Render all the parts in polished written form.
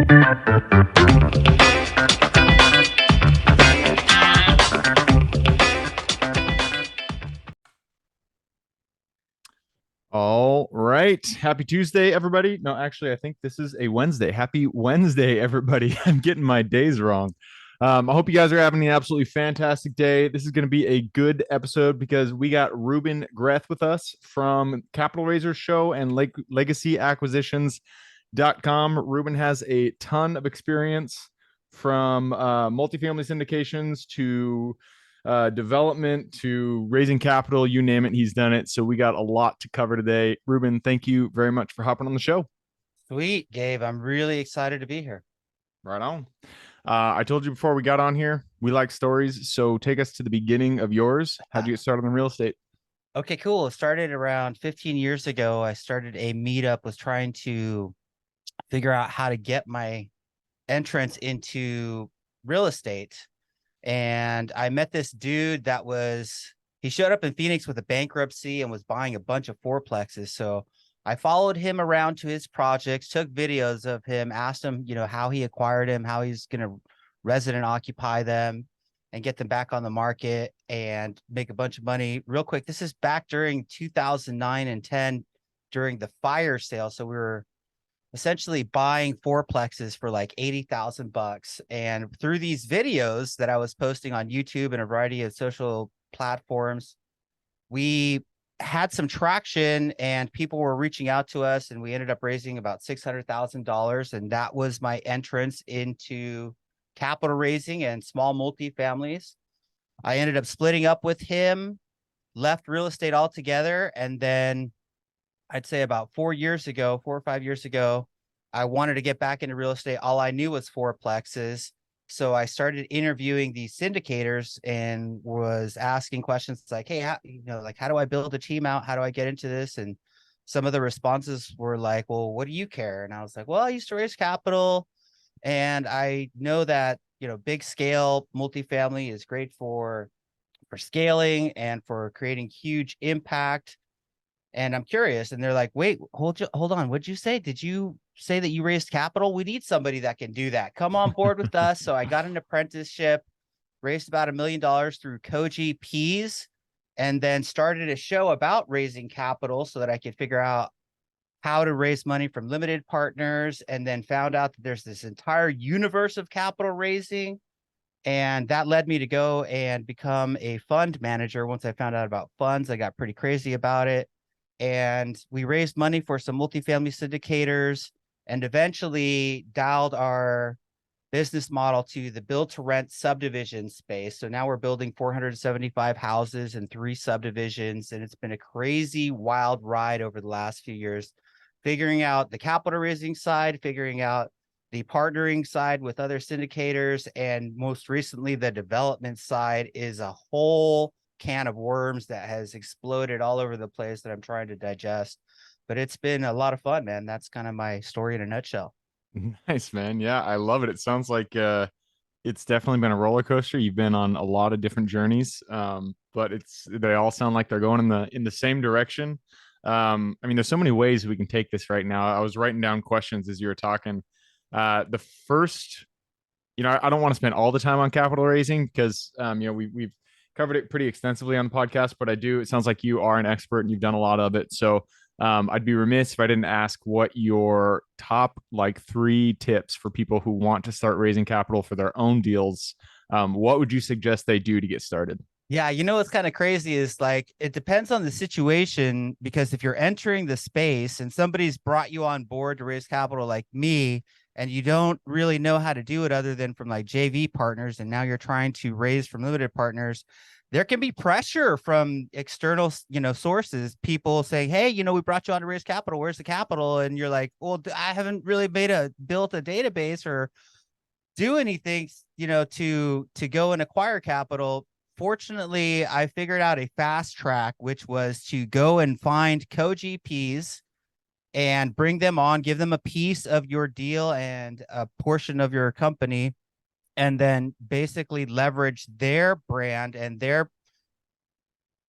All right. Happy Tuesday, everybody. No, actually, I think this is a Wednesday. Happy Wednesday, everybody. I'm getting my days wrong. I hope you guys are having an absolutely fantastic day. This is going to be a good episode because we got Ruben Greth with us from Capital Raisers Show and Legacy Acquisitions.com. Ruben has a ton of experience from multifamily syndications to development to raising capital, you name it, he's done it. So we got a lot to cover today. Ruben, thank you very much for hopping on the show. Sweet, Gabe. I'm really excited to be here. Right on. I told you before we got on here, we like stories. So take us to the beginning of yours. How'd you get started in real estate? Okay, cool. It started around 15 years ago. I started a meetup, was trying to figure out how to get my entrance into real estate. And I met this dude he showed up in Phoenix with a bankruptcy and was buying a bunch of fourplexes. So I followed him around to his projects, took videos of him, asked him, how he acquired them, how he's going to resident occupy them and get them back on the market and make a bunch of money real quick. This is back during 2009 and 10 during the fire sale. So we were essentially buying fourplexes for like $80,000. And through these videos that I was posting on YouTube and a variety of social platforms, we had some traction and people were reaching out to us, and we ended up raising about $600,000. And that was my entrance into capital raising and small multifamilies. I ended up splitting up with him, left real estate altogether, and then I'd say about 4 or 5 years ago, I wanted to get back into real estate. All I knew was fourplexes. So I started interviewing these syndicators and was asking questions like, hey, how do I build a team out? How do I get into this? And some of the responses were like, well, what do you care? And I was like, well, I used to raise capital. And I know that, big scale multifamily is great for scaling and for creating huge impact. And I'm curious. And they're like, wait, hold on. What'd you say? Did you say that you raised capital? We need somebody that can do that. Come on board with us. So I got an apprenticeship, raised about $1 million through co-GPs, and then started a show about raising capital so that I could figure out how to raise money from limited partners, and then found out that there's this entire universe of capital raising. And that led me to go and become a fund manager. Once I found out about funds, I got pretty crazy about it. And we raised money for some multifamily syndicators and eventually dialed our business model to the build to rent subdivision space. So now we're building 475 houses and 3 subdivisions. And it's been a crazy, wild ride over the last few years, figuring out the capital raising side, figuring out the partnering side with other syndicators, and most recently, the development side is a whole can of worms that has exploded all over the place that I'm trying to digest. But it's been a lot of fun, man. That's kind of my story in a nutshell. Nice, man. Yeah, I love it. It sounds like it's definitely been a roller coaster. You've been on a lot of different journeys, but they all sound like they're going in the same direction. I mean, there's so many ways we can take this right now. I was writing down questions as you were talking. The first, I don't want to spend all the time on capital raising because we've covered it pretty extensively on the podcast, but it sounds like you are an expert and you've done a lot of it. So I'd be remiss if I didn't ask what your top 3 tips for people who want to start raising capital for their own deals. What would you suggest they do to get started? Yeah, what's kind of crazy is it depends on the situation, because if you're entering the space and somebody's brought you on board to raise capital like me, and you don't really know how to do it other than from JV partners, and now you're trying to raise from limited partners, there can be pressure from external, sources, people saying, hey, we brought you on to raise capital. Where's the capital? And you're like, well, I haven't really built a database or do anything, to go and acquire capital. Fortunately, I figured out a fast track, which was to go and find co-GPs and bring them on, give them a piece of your deal and a portion of your company, and then basically leverage their brand and their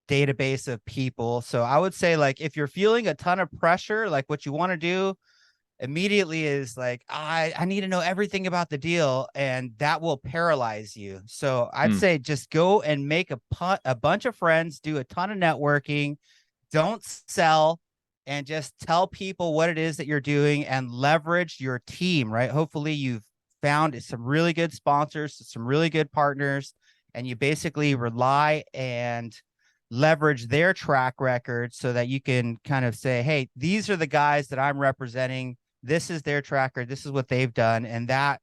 database of people. So I would say, if you're feeling a ton of pressure, what you want to do immediately is like, I need to know everything about the deal, and that will paralyze you. So I'd Mm, say just go and make a bunch of friends, do a ton of networking, don't sell, and just tell people what it is that you're doing and leverage your team, right? Hopefully you've found some really good sponsors, some really good partners, and you basically rely and leverage their track record so that you can kind of say, hey, these are the guys that I'm representing. This is their track record. This is what they've done. And that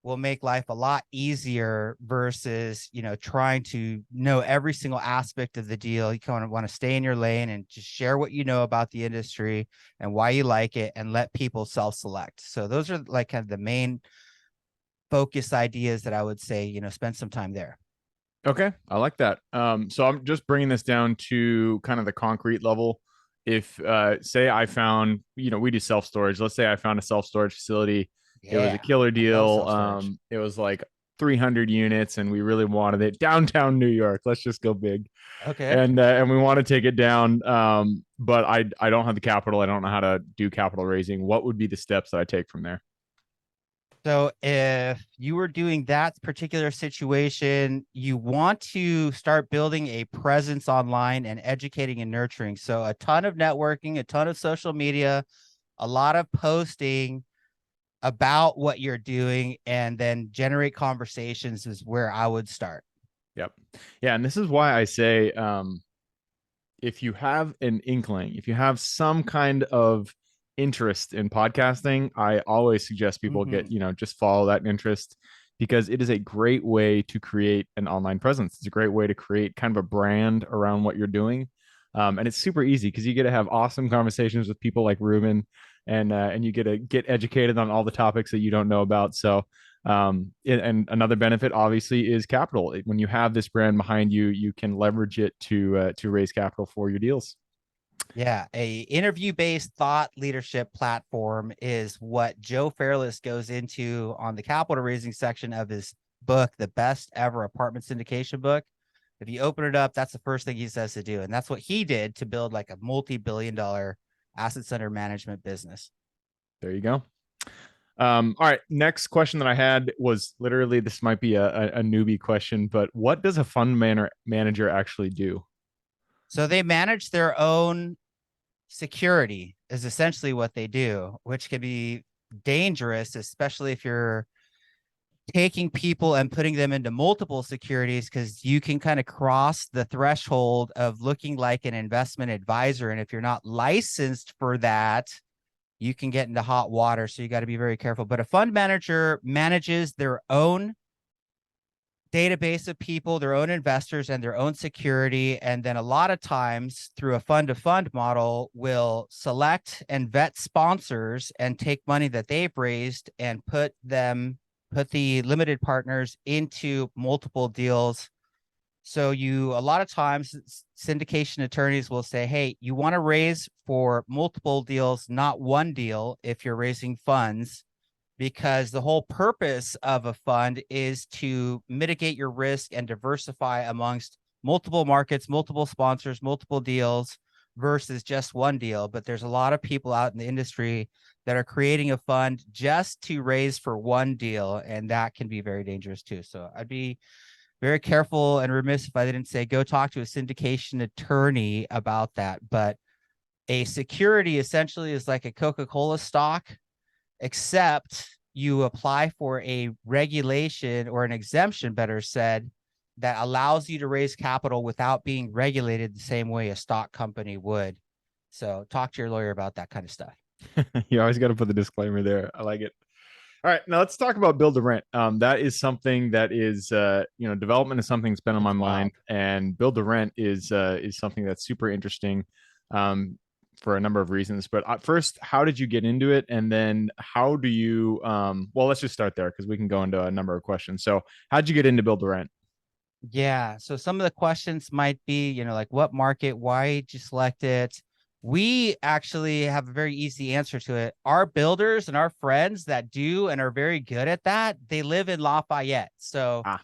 will make life a lot easier versus, trying to know every single aspect of the deal. You kind of want to stay in your lane and just share what you know about the industry and why you like it, and let people self-select. So those are like kind of the main focus ideas that I would say, spend some time there. okay, I like that. So I'm just bringing this down to kind of the concrete level. If say I found, we do self storage. Let's say I found a self storage facility. It was a Yeah, killer I love deal. self-storage. It was like 300 units, and we really wanted it downtown New York. Let's just go big, Okay. and we want to take it down. But I don't have the capital. I don't know how to do capital raising. What would be the steps that I take from there? So if you were doing that particular situation, you want to start building a presence online and educating and nurturing. So a ton of networking, a ton of social media, a lot of posting about what you're doing, and then generate conversations is where I would start. Yep. Yeah, and this is why I say, if you have an inkling, if you have some kind of interest in podcasting, I always suggest people get, Mm-hmm. just follow that interest, because it is a great way to create an online presence. It's a great way to create kind of a brand around what you're doing. And it's super easy because you get to have awesome conversations with people like Ruben, and you get to get educated on all the topics that you don't know about. So, and another benefit obviously is capital. When you have this brand behind you, you can leverage it to raise capital for your deals. Yeah, a interview-based thought leadership platform is what Joe Fairless goes into on the capital raising section of his book, The Best Ever Apartment Syndication Book. If you open it up, that's the first thing he says to do. And that's what he did to build like a multi-billion dollar assets under management business. There you go. All right. Next question that I had was literally, this might be a newbie question, but what does a manager actually do? So they manage their own security, is essentially what they do, which can be dangerous, especially if you're taking people and putting them into multiple securities, because you can kind of cross the threshold of looking like an investment advisor. And if you're not licensed for that, you can get into hot water. So you got to be very careful. But a fund manager manages their own database of people, their own investors, and their own security. And then a lot of times through a fund to fund model will select and vet sponsors and take money that they've raised and put the limited partners into multiple deals. So a lot of times syndication attorneys will say, hey, you want to raise for multiple deals, not one deal if you're raising funds, because the whole purpose of a fund is to mitigate your risk and diversify amongst multiple markets, multiple sponsors, multiple deals versus just one deal. But there's a lot of people out in the industry that are creating a fund just to raise for one deal, and that can be very dangerous too. So I'd be very careful and remiss if I didn't say go talk to a syndication attorney about that. But a security essentially is like a Coca-Cola stock, except you apply for a regulation or an exemption, better said, that allows you to raise capital without being regulated the same way a stock company would. So talk to your lawyer about that kind of stuff. You always got to put the disclaimer there. I like it. All right, now let's talk about build to rent. That is something that is, development is something that's been on my It's mind, wild. and build to rent is something that's super interesting, for a number of reasons. But first, how did you get into it, and then how do you? Well, let's just start there because we can go into a number of questions. So, how'd you get into build to rent? Yeah. So some of the questions might be, like what market, why did you select it? We actually have a very easy answer to it. Our builders and our friends that do and are very good at that, they live in Lafayette. So Ah,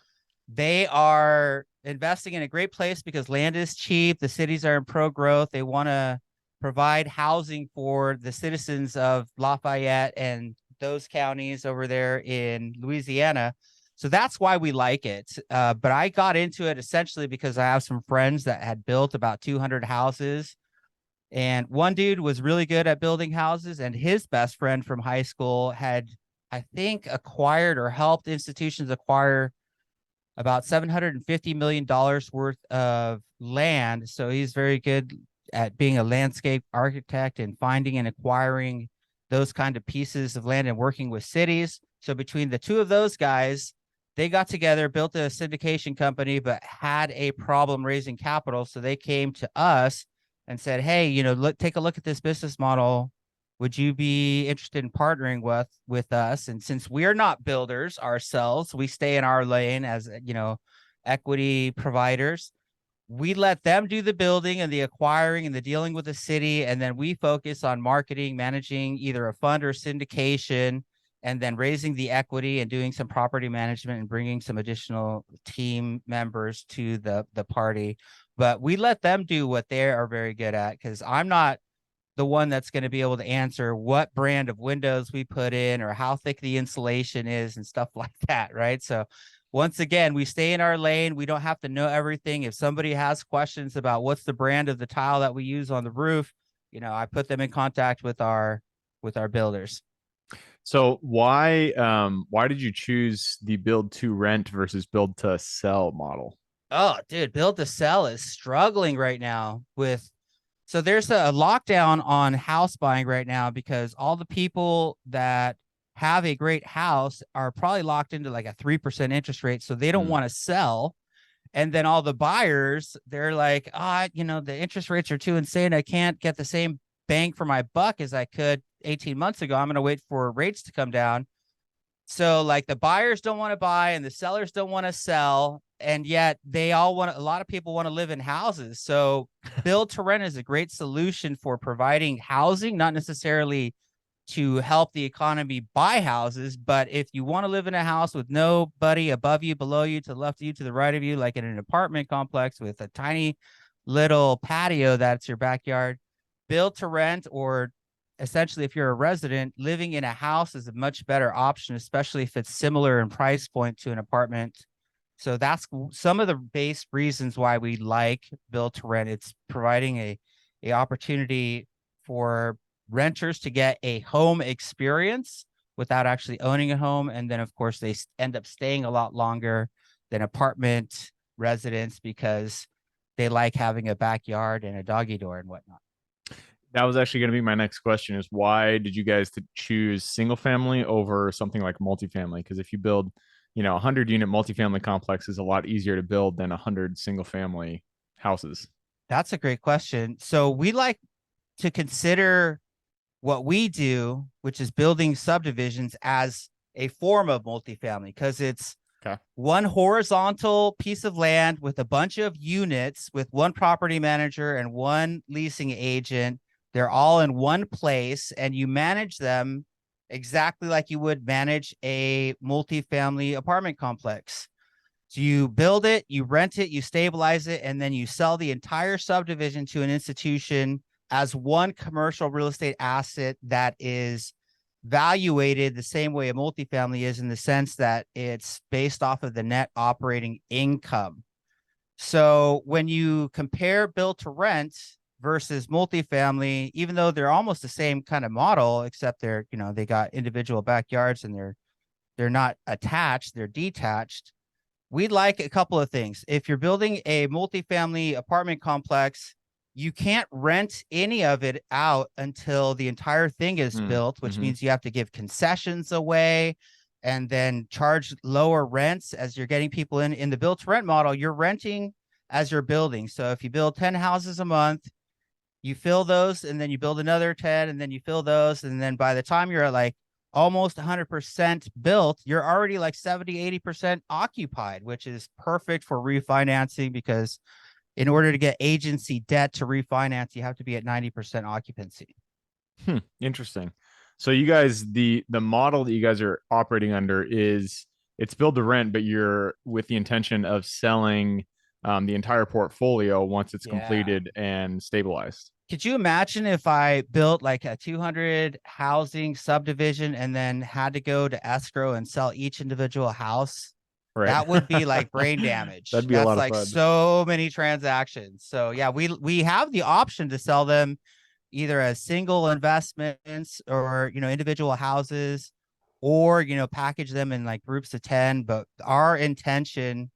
they are investing in a great place because land is cheap. The cities are in pro growth. They want to provide housing for the citizens of Lafayette and those counties over there in Louisiana. So that's why we like it. But I got into it essentially because I have some friends that had built about 200 houses. And one dude was really good at building houses, and his best friend from high school had, I think, acquired or helped institutions acquire about $750 million worth of land. So he's very good at being a landscape architect and finding and acquiring those kind of pieces of land and working with cities. So between the two of those guys, they got together, built a syndication company, but had a problem raising capital. So they came to us and said, "Hey, take a look at this business model. Would you be interested in partnering with us?" And since we're not builders ourselves, we stay in our lane as equity providers. We let them do the building and the acquiring and the dealing with the city, and then we focus on marketing, managing either a fund or syndication, and then raising the equity and doing some property management and bringing some additional team members to the party. But we let them do what they are very good at, because I'm not the one that's going to be able to answer what brand of windows we put in or how thick the insulation is and stuff like that, right? So once again, we stay in our lane. We don't have to know everything. If somebody has questions about what's the brand of the tile that we use on the roof, I put them in contact with our builders. So why did you choose the build to rent versus build to sell model? Oh, dude, build to sell is struggling right now with. So there's a lockdown on house buying right now because all the people that have a great house are probably locked into like a 3% interest rate. So they don't Mm. want to sell. And then all the buyers, they're like, the interest rates are too insane. I can't get the same bang for my buck as I could 18 months ago. I'm going to wait for rates to come down. So like the buyers don't want to buy and the sellers don't want to sell. And yet a lot of people want to live in houses. So build to rent is a great solution for providing housing, not necessarily to help the economy buy houses. But if you want to live in a house with nobody above you, below you, to the left of you, to the right of you, like in an apartment complex with a tiny little patio that's your backyard, build to rent, or essentially if you're a resident, living in a house is a much better option, especially if it's similar in price point to an apartment. So that's some of the base reasons why we like build to rent. It's providing a opportunity for renters to get a home experience without actually owning a home. And then, of course, they end up staying a lot longer than apartment residents because they like having a backyard and a doggy door and whatnot. That was actually going to be my next question is why did you guys choose single family over something like multifamily? Because if you build, a 100-unit multifamily complex is a lot easier to build than 100 single family houses. That's a great question. So we like to consider what we do, which is building subdivisions, as a form of multifamily because it's Okay. one horizontal piece of land with a bunch of units with one property manager and one leasing agent. They're all in one place, and you manage them exactly like you would manage a multifamily apartment complex. So you build it, you rent it, you stabilize it, and then you sell the entire subdivision to an institution as one commercial real estate asset that is valuated the same way a multifamily is, in the sense that it's based off of the net operating income. So when you compare build to rent versus multifamily, even though they're almost the same kind of model, except they got individual backyards and they're not attached, they're detached. We'd like a couple of things. If you're building a multifamily apartment complex, you can't rent any of it out until the entire thing is built, which Mm-hmm. means you have to give concessions away and then charge lower rents as you're getting people in the built to rent model. You're renting as you're building. So if you build 10 houses a month, you fill those and then you build another 10 and then you fill those. And then by the time you're at like almost 100% built, you're already like 70-80% occupied, which is perfect for refinancing, because in order to get agency debt to refinance, you have to be at 90% occupancy. Interesting. So you guys, the model that you guys are operating under is it's build to rent, but you're with the intention of selling the entire portfolio once it's Yeah. completed and stabilized. Could you imagine if I built like a 200 housing subdivision and then had to go to escrow and sell each individual house? Right. That would be like brain damage. That'd be a That's lot of like fun. so many transactions. So yeah, we have the option to sell them either as single investments or individual houses, or package them in like groups of 10. But our intention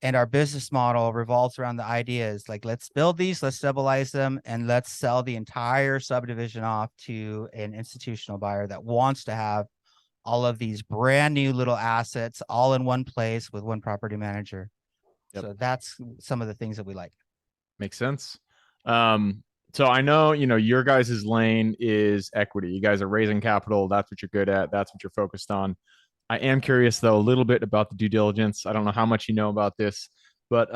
and our business model revolves around the idea is like, let's build these, let's stabilize them, and let's sell the entire subdivision off to an institutional buyer that wants to have all of these brand new little assets all in one place with one property manager. Yep. So that's some of the things that we like. Makes sense. So I know, your guys' lane is equity. You guys are raising capital. That's what you're good at. That's what you're focused on. I am curious though a little bit about the due diligence. I don't know how much you know about this, but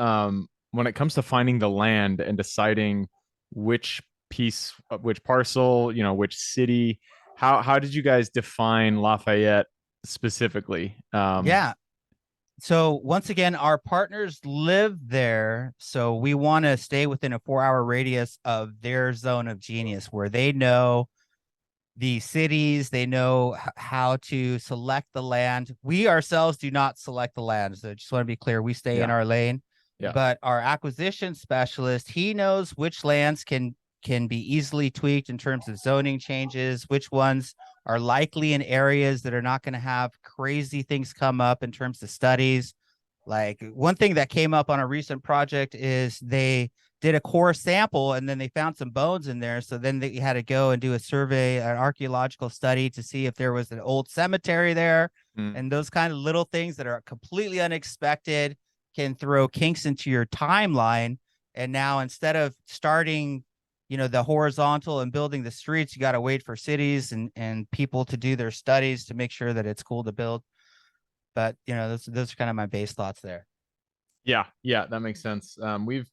when it comes to finding the land and deciding which piece, which parcel, which city, how did you guys define Lafayette specifically? Yeah. So once again, our partners live there. So we want to stay within a 4-hour radius of their zone of genius where they know the cities, they know how to select the land. We ourselves do not select the land. So just want to be clear, we stay in Yeah, our lane. yeah, But our acquisition specialist, he knows which lands can be easily tweaked in terms of zoning changes, which ones are likely in areas that are not going to have crazy things come up in terms of studies. Like one thing that came up on a recent project is they did a core sample and then they found some bones in there. So then they had to go and do a survey, an archaeological study to see if there was an old cemetery there. mm, And those kind of little things that are completely unexpected can throw kinks into your timeline. And now instead of starting, the horizontal and building the streets, you got to wait for cities and people to do their studies to make sure that it's cool to build. But those are kind of my base thoughts there. yeah, yeah. That makes sense. We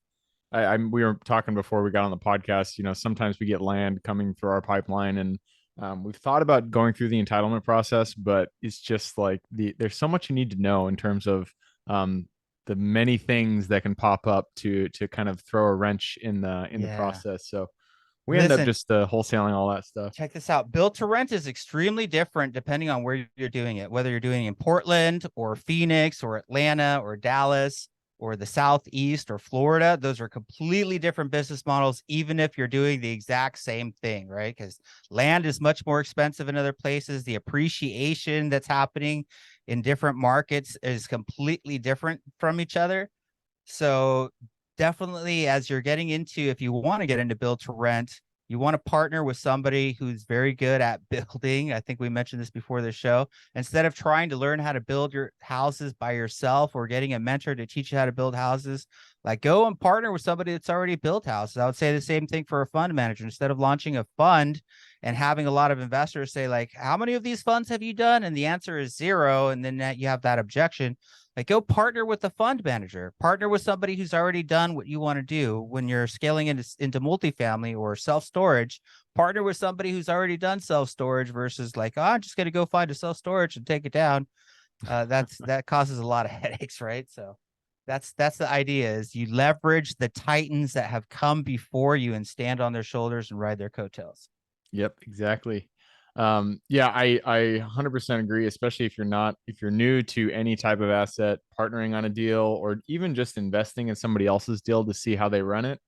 were talking before we got on the podcast. Sometimes we get land coming through our pipeline, and we've thought about going through the entitlement process, but it's just like there's so much you need to know in terms of um, the many things that can pop up to kind of throw a wrench in the Yeah. process. So we end up Listen, just wholesaling all that stuff. check this out. Build to rent is extremely different depending on where you're doing it, whether you're doing it in Portland or Phoenix or Atlanta or Dallas or the Southeast or Florida. Those are completely different business models, even if you're doing the exact same thing, right? Because land is much more expensive in other places. The appreciation that's happening in different markets is completely different from each other. So definitely, as you're getting into, if you want to get into build to rent, you want to partner with somebody who's very good at building. I think we mentioned this before the show. Instead of trying to learn how to build your houses by yourself or getting a mentor to teach you how to build houses, like go and partner with somebody that's already built houses. I would say the same thing for a fund manager. Instead of launching a fund and having a lot of investors say, like, how many of these funds have you done? And the answer is zero. And then you have that objection. Like go partner with a fund manager, partner with somebody who's already done what you want to do when you're scaling into multifamily or self-storage. Partner with somebody who's already done self-storage versus like, oh, I'm just going to go find a self-storage and take it down. That causes a lot of headaches, right? So that's the idea is you leverage the titans that have come before you and stand on their shoulders and ride their coattails. Yep, exactly. Yeah, I 100% agree, especially if you're new to any type of asset, partnering on a deal or even just investing in somebody else's deal to see how they run it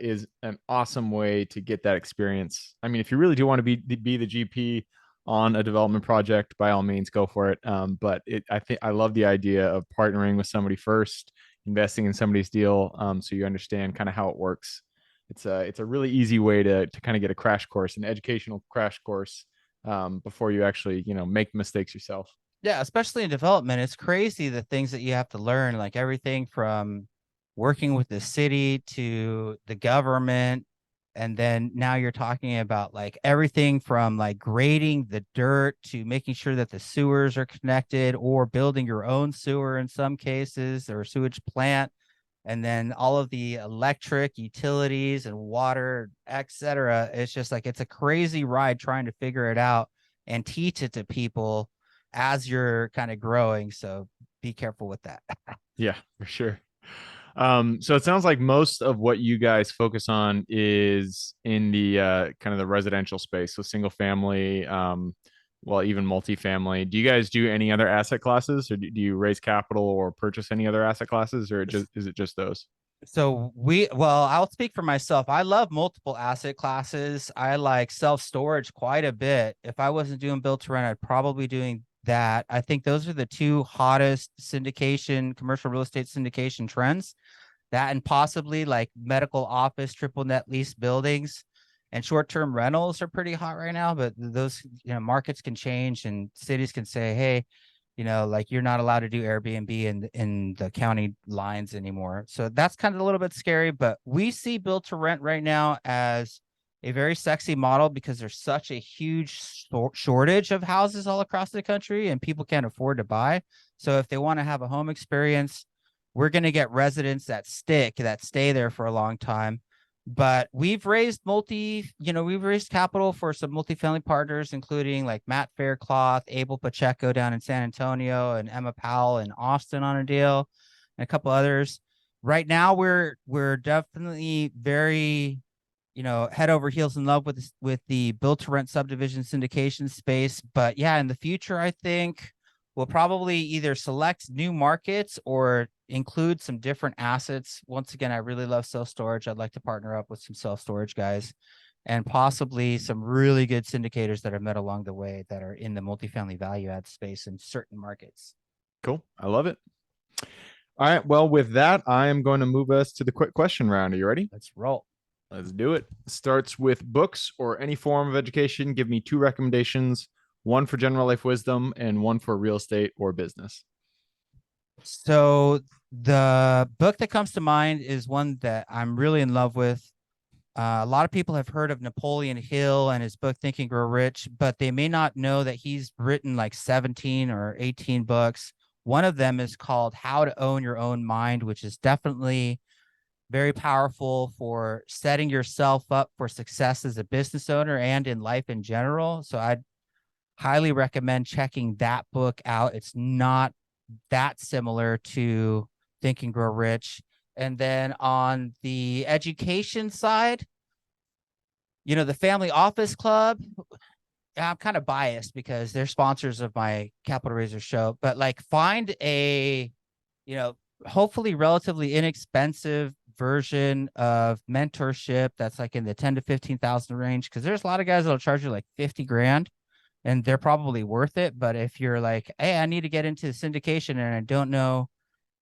is an awesome way to get that experience. I mean, if you really do want to be the GP on a development project, by all means, go for it. I think I love the idea of partnering with somebody first, investing in somebody's deal, so you understand kind of how it works. It's a really easy way to kind of get a crash course, an educational crash course, before you actually make mistakes yourself. Yeah, especially in development, it's crazy the things that you have to learn, like everything from working with the city to the government. And then now you're talking about like everything from like grading the dirt to making sure that the sewers are connected or building your own sewer in some cases or sewage plant. And then all of the electric utilities and water, etc. It's just like it's a crazy ride trying to figure it out and teach it to people as you're kind of growing. So be careful with that. Yeah, for sure. So it sounds like most of what you guys focus on is in the kind of the residential space, so single family, well, even multifamily. Do you guys do any other asset classes, or do you raise capital or purchase any other asset classes, or is it just those? Well, I'll speak for myself. I love multiple asset classes. I like self-storage quite a bit. If I wasn't doing build to rent, I'd probably doing that. I think those are the two hottest syndication, commercial real estate syndication trends. That and possibly like medical office, triple net lease buildings and short-term rentals are pretty hot right now, but those, markets can change and cities can say, hey, like you're not allowed to do Airbnb in the county lines anymore. So that's kind of a little bit scary, but we see build to rent right now as a very sexy model because there's such a huge shortage of houses all across the country and people can't afford to buy. So if they want to have a home experience, we're going to get residents that stay there for a long time. But we've raised capital for some multifamily partners, including like Matt Faircloth, Abel Pacheco down in San Antonio, and Emma Powell in Austin on a deal, and a couple others. Right now, we're definitely very, head over heels in love with the build to rent subdivision syndication space. But yeah, in the future, I think we'll probably either select new markets or include some different assets. Once again, I really love self storage. I'd like to partner up with some self storage guys and possibly some really good syndicators that I've met along the way that are in the multifamily value add space in certain markets. Cool. I love it. All right. Well, with that, I am going to move us to the quick question round. Are you ready? Let's roll. Let's do it. Starts with books or any form of education. Give me two recommendations, one for general life wisdom and one for real estate or business. So the book that comes to mind is one that I'm really in love with. A lot of people have heard of Napoleon Hill and his book Think and Grow Rich, but they may not know that he's written like 17 or 18 books. One of them is called How to Own Your Own Mind, which is definitely very powerful for setting yourself up for success as a business owner and in life in general. So I'd highly recommend checking that book out. It's not that similar to Think and Grow Rich. And then on the education side, the Family Office Club, I'm kind of biased because they're sponsors of my Capital Raiser show, but like find a, hopefully relatively inexpensive version of mentorship that's like in the 10 to 15,000 range. Cause there's a lot of guys that'll charge you like 50 grand and they're probably worth it. But if you're like, hey, I need to get into syndication and I don't know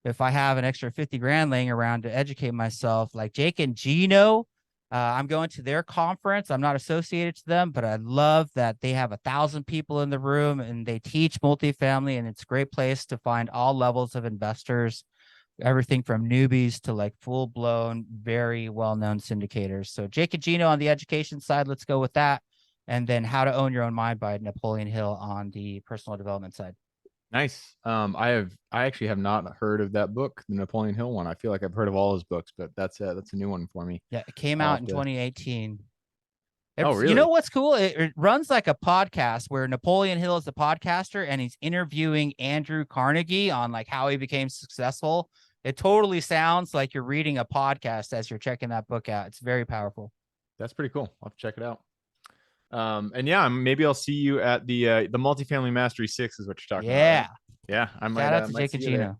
if I have an extra 50 grand laying around to educate myself, like Jake and Gino, I'm going to their conference. I'm not associated to them, but I love that they have 1,000 people in the room and they teach multifamily, and it's a great place to find all levels of investors, everything from newbies to like full blown, very well known syndicators. So Jake and Gino on the education side, let's go with that. And then How to Own Your Own Mind by Napoleon Hill on the personal development side. Nice. I actually have not heard of that book, the Napoleon Hill one. I feel like I've heard of all his books, but that's a new one for me. Yeah, it came I'll out have in to. 2018. Oh, You know really? what's cool? It runs like a podcast where Napoleon Hill is the podcaster and he's interviewing Andrew Carnegie on like how he became successful. It totally sounds like you're reading a podcast as you're checking that book out. It's very powerful. That's pretty cool. I'll have to check it out. And yeah, maybe I'll see you at the Multifamily Mastery 6 is what you're talking about, right? Yeah. Yeah, I Shout out to might Jake see and you there. Gino.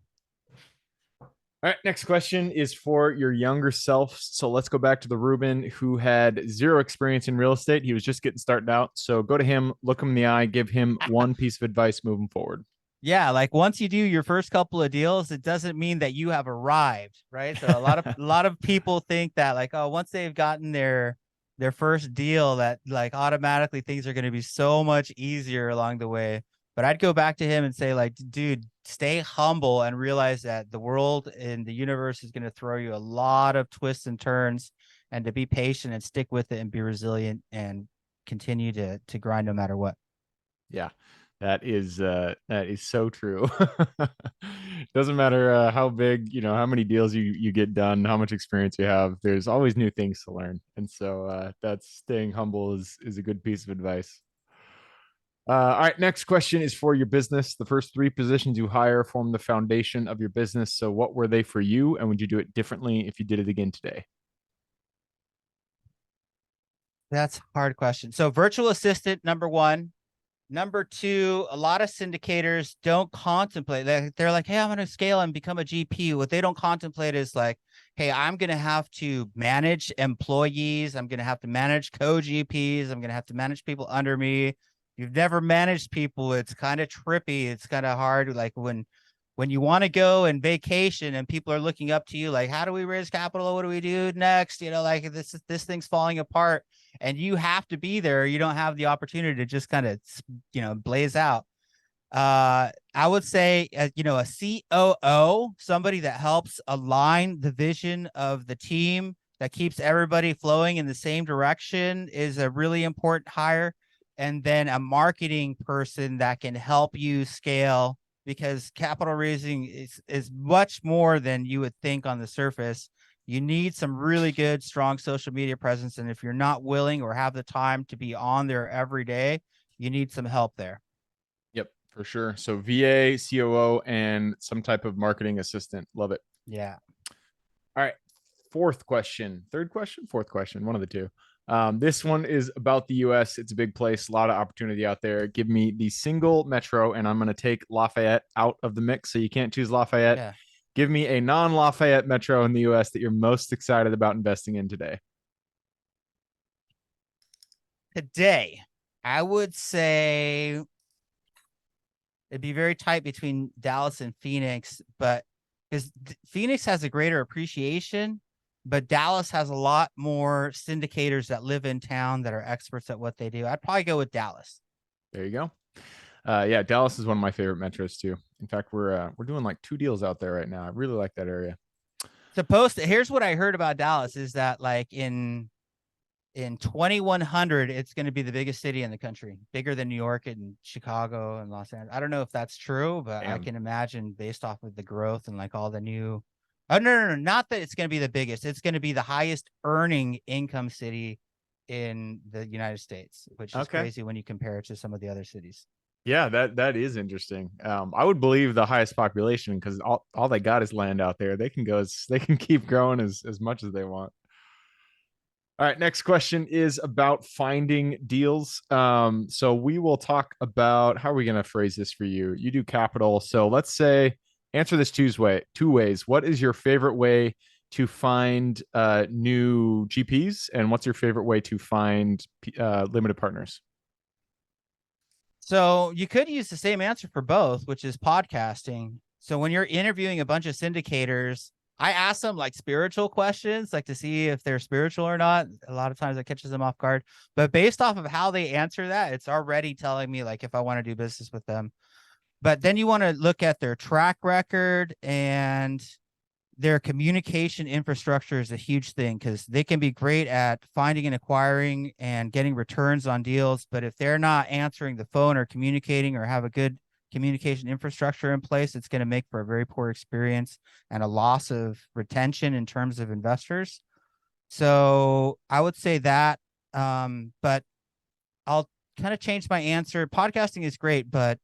All right, next question is for your younger self. So let's go back to the Ruben who had zero experience in real estate. He was just getting started out. So go to him, look him in the eye, give him one piece of advice moving forward. Yeah, like once you do your first couple of deals, it doesn't mean that you have arrived, right? So a lot of people think that like, oh, once they've gotten their first deal, that like automatically things are going to be so much easier along the way. But I'd go back to him and say, like, dude, stay humble and realize that the world and the universe is going to throw you a lot of twists and turns, and to be patient and stick with it and be resilient and continue to grind no matter what. Yeah, that is so true. Doesn't matter how big, how many deals you get done, how much experience you have. There's always new things to learn, and so that's staying humble is a good piece of advice. All right, next question is for your business. The first three positions you hire form the foundation of your business. So, what were they for you, and would you do it differently if you did it again today? That's a hard question. So virtual assistant, number one. Number two, a lot of syndicators don't contemplate. They're like, hey, I'm going to scale and become a GP. What they don't contemplate is like, hey, I'm going to have to manage employees. I'm going to have to manage co-GPs. I'm going to have to manage people under me. If you've never managed people, it's kind of trippy. It's kind of hard. Like when you want to go and vacation and people are looking up to you, like, how do we raise capital? What do we do next? Like this thing's falling apart and you have to be there. You don't have the opportunity to just kind of, blaze out. I would say, a COO, somebody that helps align the vision of the team that keeps everybody flowing in the same direction is a really important hire. And then a marketing person that can help you scale, because capital raising is much more than you would think on the surface. You need some really good, strong social media presence. And if you're not willing or have the time to be on there every day, you need some help there. Yep, for sure. So, VA, COO, and some type of marketing assistant. Love it. Yeah. All right. Fourth question, third question, fourth question, one of the two. This one is about the US. It's a big place, a lot of opportunity out there. Give me the single metro, and I'm going to take Lafayette out of the mix. So you can't choose Lafayette. Yeah. Give me a non Lafayette metro in the US that you're most excited about investing in today. Today, I would say it'd be very tight between Dallas and Phoenix, but because Phoenix has a greater appreciation, but Dallas has a lot more syndicators that live in town that are experts at what they do. I'd probably go with Dallas. There you go. Yeah, Dallas is one of my favorite metros too. In fact, we're doing like 2 deals out there right now. I really like that area. Here's what I heard about Dallas is that like in 2100, it's going to be the biggest city in the country, bigger than New York and Chicago and Los Angeles. I don't know if that's true, but I can imagine based off of the growth and like all the new. Oh, no, not that it's going to be the biggest. It's going to be the highest earning income city in the United States, which is crazy when you compare it to some of the other cities. Yeah, that is interesting. I would believe the highest population because all they got is land out there. They can keep growing as much as they want. All right, next question is about finding deals. So we will talk about how are we going to phrase this for you? You do capital. So let's say answer this two ways. What is your favorite way to find new GPs, and what's your favorite way to find limited partners? So you could use the same answer for both, which is podcasting. So when you're interviewing a bunch of syndicators, I ask them like spiritual questions, like to see if they're spiritual or not. A lot of times it catches them off guard, but based off of how they answer that, it's already telling me like if I want to do business with them. But then you want to look at their track record, and their communication infrastructure is a huge thing because they can be great at finding and acquiring and getting returns on deals. But if they're not answering the phone or communicating or have a good communication infrastructure in place, it's going to make for a very poor experience and a loss of retention in terms of investors. So I would say that, but I'll kind of change my answer. Podcasting is great, but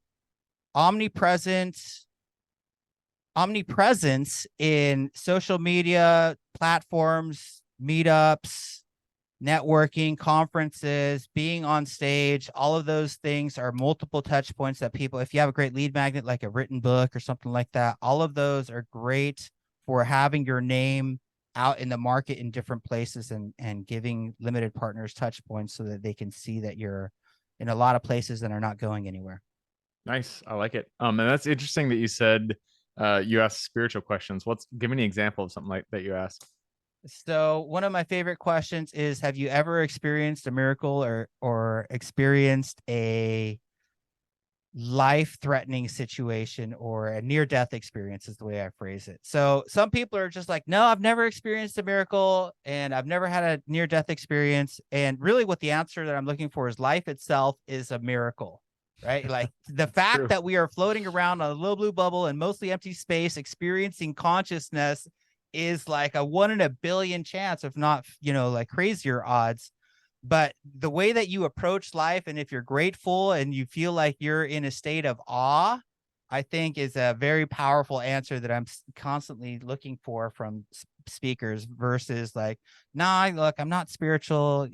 omnipresence in social media platforms, meetups, networking, conferences, being on stage, all of those things are multiple touch points that people, if you have a great lead magnet, like a written book or something like that, all of those are great for having your name out in the market in different places and giving limited partners touch points so that they can see that you're in a lot of places and are not going anywhere. Nice. I like it. And that's interesting that you said you asked spiritual questions. Give me an example of something like that you asked. So one of my favorite questions is, have you ever experienced a miracle or experienced a life-threatening situation or a near-death experience is the way I phrase it. So some people are just like, no, I've never experienced a miracle and I've never had a near-death experience. And really what the answer that I'm looking for is life itself is a miracle, right? Like the fact that we are floating around on a little blue bubble and mostly empty space, experiencing consciousness is like a 1 in a billion chance, if not, like crazier odds. But the way that you approach life, and if you're grateful and you feel like you're in a state of awe, I think is a very powerful answer that I'm constantly looking for from speakers versus like, nah, look, I'm not spiritual.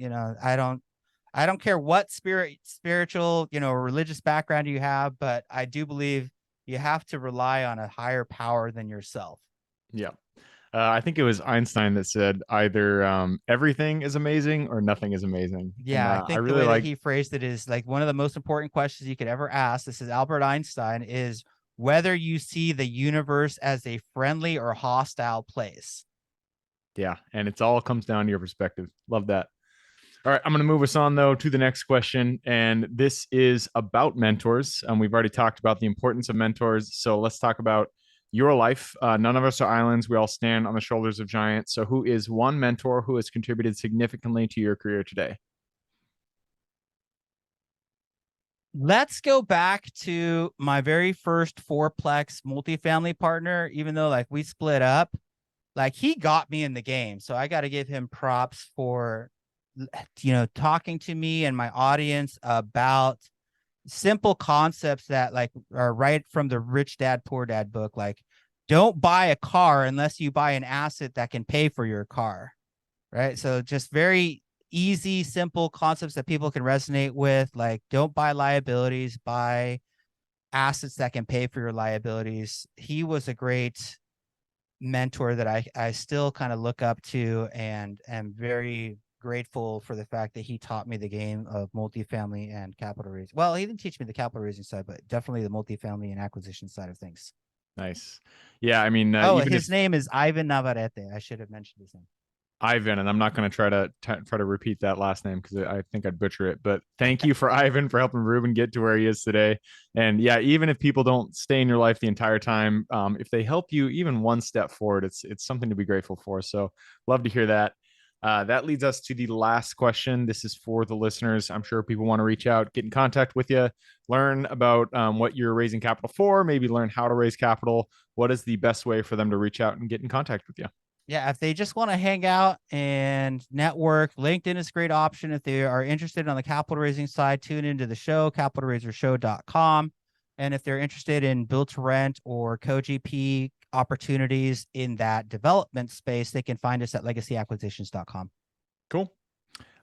I don't care what spiritual, religious background you have, but I do believe you have to rely on a higher power than yourself. Yeah. I think it was Einstein that said either everything is amazing or nothing is amazing. And Yeah, I I think the really way that like, he phrased it is like one of the most important questions you could ever ask. This is Albert Einstein, is whether you see the universe as a friendly or hostile place. yeah. And it's all comes down to your perspective. Love that. All right, I'm going to move us on though to the next question, and this is about mentors. We've already talked about the importance of mentors, so let's talk about your life. None of us are islands; we all stand on the shoulders of giants. So, who is one mentor who has contributed significantly to your career today? Let's go back to my very first fourplex multifamily partner, even though like we split up, like he got me in the game. So I got to give him props for, talking to me and my audience about simple concepts that like are right from the Rich Dad Poor Dad book. Like, don't buy a car unless you buy an asset that can pay for your car. Right. So just very easy, simple concepts that people can resonate with. Like, don't buy liabilities, buy assets that can pay for your liabilities. He was a great mentor that I still kind of look up to and am very grateful for the fact that he taught me the game of multifamily and capital raising. Well, he didn't teach me the capital raising side, but definitely the multifamily and acquisition side of things. Nice. Yeah, I mean, Oh, even if his name is Ivan Navarrete. I should have mentioned his name. Ivan, and I'm not going to try to repeat that last name because I think I'd butcher it. But thank you for Ivan for helping Ruben get to where he is today. And yeah, even if people don't stay in your life the entire time, if they help you even one step forward, it's something to be grateful for. So love to hear that. That leads us to the last question. This is for the listeners. I'm sure people want to reach out, get in contact with you, learn about what you're raising capital for, maybe learn how to raise capital. What is the best way for them to reach out and get in contact with you? Yeah, if they just want to hang out and network, LinkedIn is a great option. If they are interested on the capital raising side, tune into the show, capitalraisershow.com. And if they're interested in build to rent or co-GP opportunities in that development space, they can find us at legacyacquisitions.com. Cool.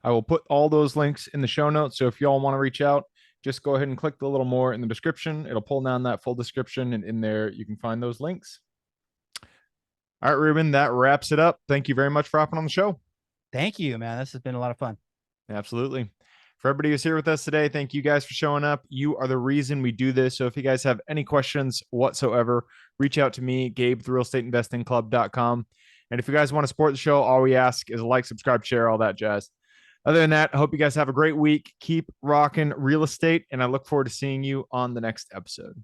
I will put all those links in the show notes. So if y'all want to reach out, just go ahead and click the little more in the description. It'll pull down that full description, and in there you can find those links. All right, Ruben, that wraps it up. Thank you very much for hopping on the show. Thank you, man. This has been a lot of fun. Absolutely. For everybody who's here with us today, thank you guys for showing up. You are the reason we do this. So if you guys have any questions whatsoever, reach out to me, Gabe, therealestateinvestingclub.com. And if you guys want to support the show, all we ask is like, subscribe, share, all that jazz. Other than that, I hope you guys have a great week. Keep rocking real estate, and I look forward to seeing you on the next episode.